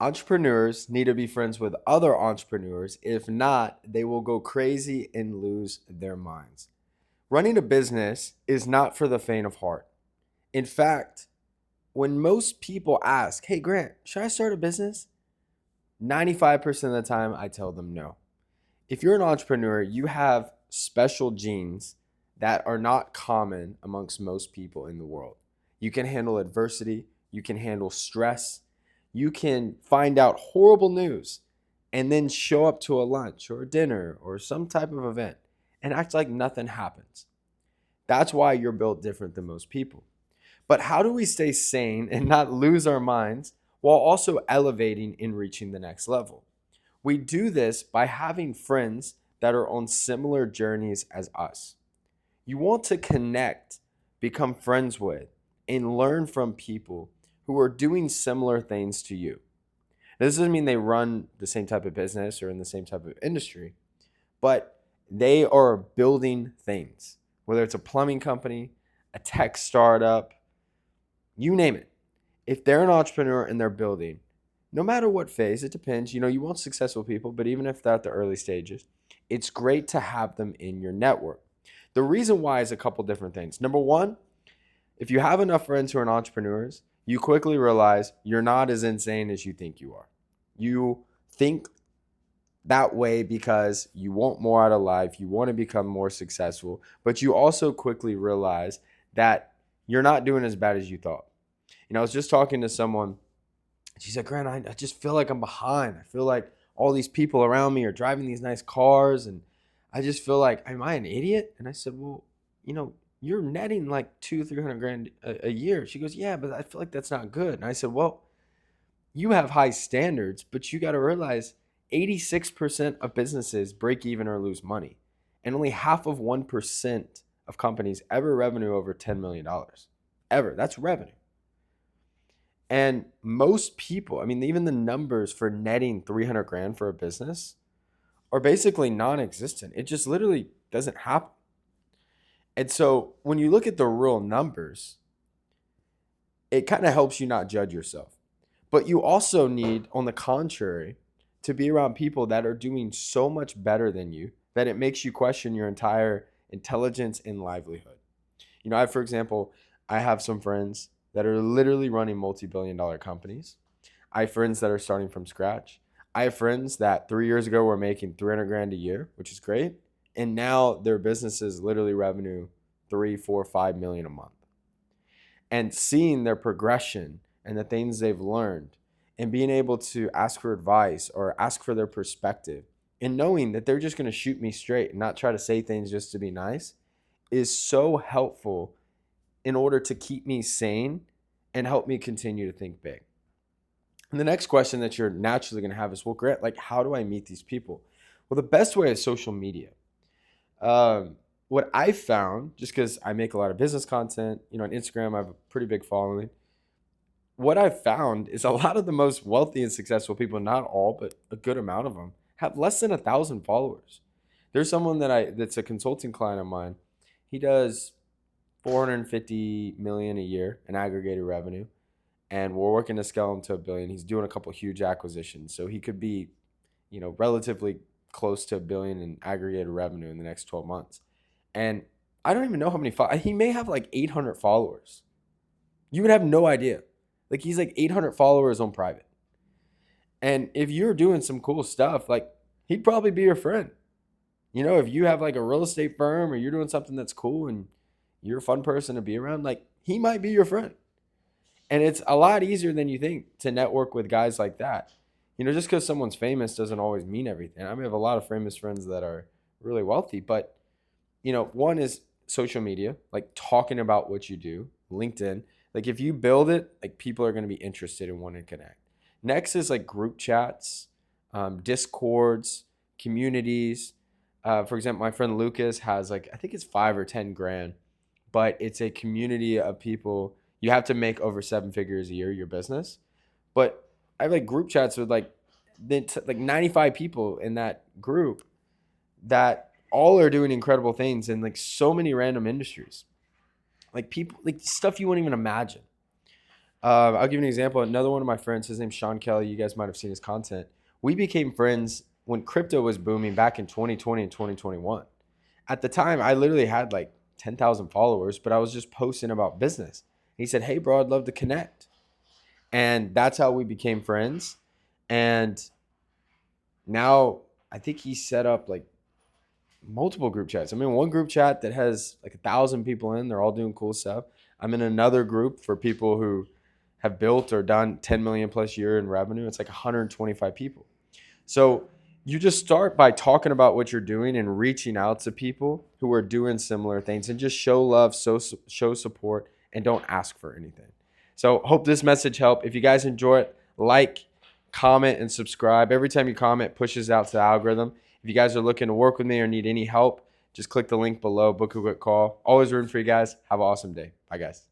Entrepreneurs need to be friends with other entrepreneurs. If not, they will go crazy and lose their minds. Running a business is not for the faint of heart. In fact, when most people ask, "Hey, Grant, should I start a business?" 95% of the time, I tell them no. If you're an entrepreneur, you have special genes that are not common amongst most people in the world. You can handle adversity, you can handle stress, you can find out horrible news and then show up to a lunch or a dinner or some type of event and act like nothing happens. That's why you're built different than most people. But how do we stay sane and not lose our minds while also elevating and reaching the next level? We do this by having friends that are on similar journeys as us. You want to connect, become friends with, and learn from people who are doing similar things to you. Now, this doesn't mean they run the same type of business or in the same type of industry, but they are building things, whether it's a plumbing company, a tech startup, you name it. If they're an entrepreneur and they're building, no matter what phase, it depends. You want successful people, but even if they're at the early stages, it's great to have them in your network. The reason why is a couple different things. Number one, if you have enough friends who are entrepreneurs, you quickly realize you're not as insane as you think you are. You think that way because you want more out of life, you want to become more successful, but you also quickly realize that you're not doing as bad as you thought. I was just talking to someone. She said, "Grant, I just feel like I'm behind. I feel like all these people around me are driving these nice cars, and I just feel like, am I an idiot?" And I said, "Well, you're netting like 200-300 grand a year." She goes, "Yeah, but I feel like that's not good." And I said, "Well, you have high standards, but you got to realize 86% of businesses break even or lose money, and only half of 1% of companies ever revenue over $10 million dollars. Ever. That's revenue. And most people, I mean, even the numbers for netting 300 grand for a business are basically non existent. It just literally doesn't happen. And so when you look at the real numbers, it kind of helps you not judge yourself. But you also need, on the contrary, to be around people that are doing so much better than you that it makes you question your entire intelligence and livelihood. For example, I have some friends that are literally running multi-billion-dollar companies. I have friends that are starting from scratch. I have friends that 3 years ago were making 300 grand a year, which is great. And now their businesses literally revenue 3, 4, 5 million a month. And seeing their progression and the things they've learned and being able to ask for advice or ask for their perspective and knowing that they're just going to shoot me straight and not try to say things just to be nice is so helpful in order to keep me sane and help me continue to think big. And the next question that you're naturally going to have is, well, Grant, like, how do I meet these people? Well, the best way is social media. What I found, just because I make a lot of business content, on Instagram, I have a pretty big following. What I've found is a lot of the most wealthy and successful people, not all, but a good amount of them, have less than 1,000 followers. There's someone that's a consulting client of mine. He does 450 million a year in aggregated revenue, and we're working to scale him to 1 billion. He's doing a couple huge acquisitions, so he could be, relatively close to 1 billion in aggregated revenue in the next 12 months. And I don't even know how many he may have like 800 followers. You would have no idea. Like, he's like 800 followers on private. And if you're doing some cool stuff, like, he'd probably be your friend. If you have like a real estate firm or you're doing something that's cool and you're a fun person to be around, like, he might be your friend. And it's a lot easier than you think to network with guys like that. Just because someone's famous doesn't always mean everything. I mean, I have a lot of famous friends that are really wealthy, but, one is social media, like talking about what you do, LinkedIn. Like, if you build it, like, people are going to be interested and want to connect. Next is like group chats, Discords, communities. For example, my friend Lucas has like, I think it's 5 or 10 grand, but it's a community of people. You have to make over 7 figures a year, your business. But I have like group chats with like 95 people in that group that all are doing incredible things in like so many random industries. Like, people, like stuff you wouldn't even imagine. I'll give you an example. Another one of my friends, his name's Sean Kelly. You guys might have seen his content. We became friends when crypto was booming back in 2020 and 2021. At the time, I literally had like 10,000 followers, but I was just posting about business. He said, "Hey, bro, I'd love to connect." And that's how we became friends. And now I think he set up like multiple group chats. I'm in one group chat that has like 1,000 people in. They're all doing cool stuff. I'm in another group for people who have built or done 10 million plus year in revenue. It's like 125 people. So you just start by talking about what you're doing and reaching out to people who are doing similar things, and just show love, show support, and don't ask for anything. So hope this message helped. If you guys enjoy it, like, comment, and subscribe. Every time you comment, it pushes out to the algorithm. If you guys are looking to work with me or need any help, just click the link below, book a quick call. Always rooting for you guys. Have an awesome day. Bye, guys.